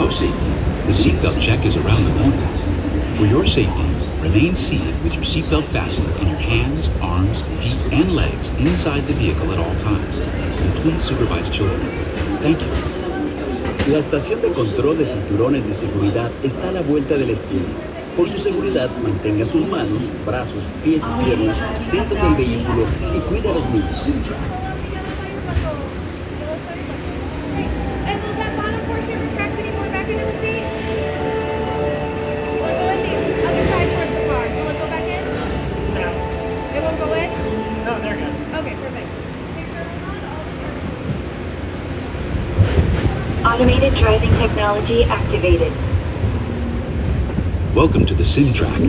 your safety, the seatbelt check is around the corner. For your safety, remain seated with your seatbelt fastened and your hands, arms, feet, and legs inside the vehicle at all times. And please supervise children. Thank you. La estación de control de cinturones de seguridad está a la vuelta de la esquina. Por su seguridad, mantenga sus manos, brazos, pies y piernas dentro del vehículo y cuide a los niños. And will that bottom portion retract anymore back into the seat? Will it go in the other side towards the car? Will it go back in? No. It won't go in? No, there it goes. Okay, perfect. Automated driving technology activated. Welcome to the sim track.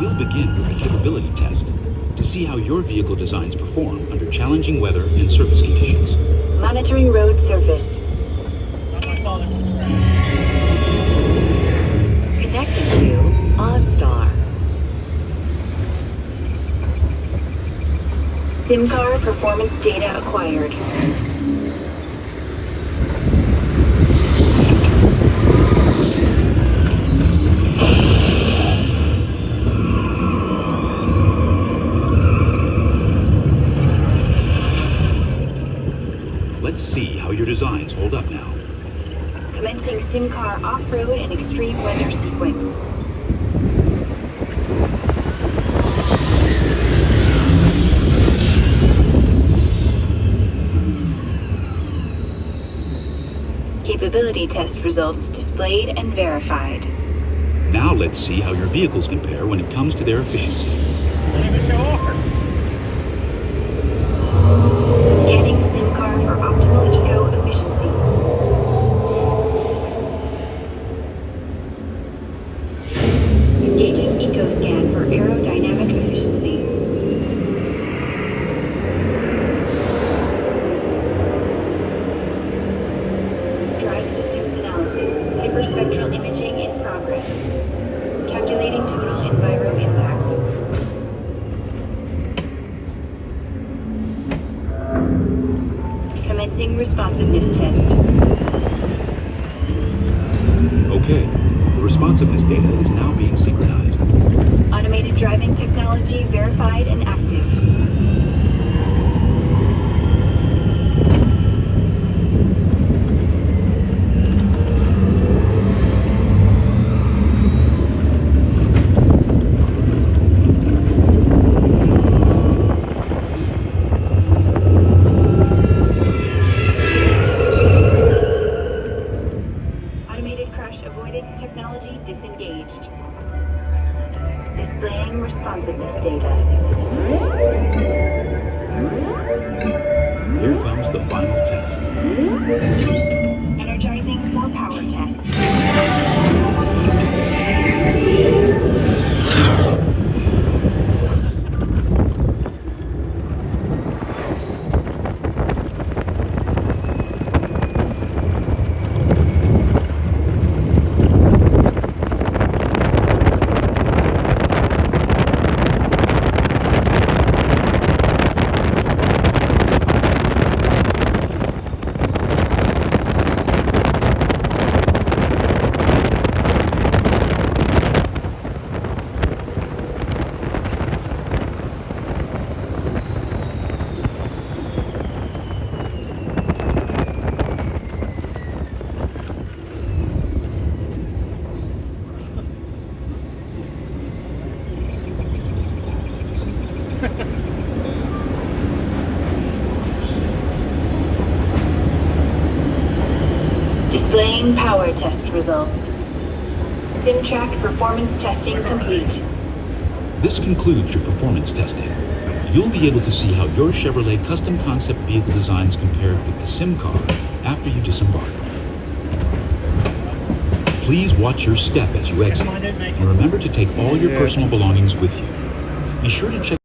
We'll begin with a capability test to see how your vehicle designs perform under challenging weather and surface conditions. Monitoring road surface. Not my father. Connecting to OnStar. SIM-car performance data acquired. Let's see how your designs hold up now. Commencing SIM-car off-road and extreme weather sequence. Capability test results displayed and verified. Now let's see how your vehicles compare when it comes to their efficiency. Don't even show ours. Scanning SIM-car for optimal eco-efficiency. Engaging eco-scan for aerodynamic efficiency. Drive systems analysis. Hyperspectral imaging in progress. Calculating total enviro impact. Commencing responsiveness test. Okay, the responsiveness data is now being synchronized. Automated driving technology verified and active. Automated crash avoidance technology disengaged. Displaying responsiveness data. Here comes the final test. Energizing for power test. Displaying power test results. SimTrack performance testing complete. This concludes your performance testing. You'll be able to see how your Chevrolet custom concept vehicle designs compared with the sim car after you disembark. Please watch your step as you exit, and remember to take all your personal belongings with you. Be sure to check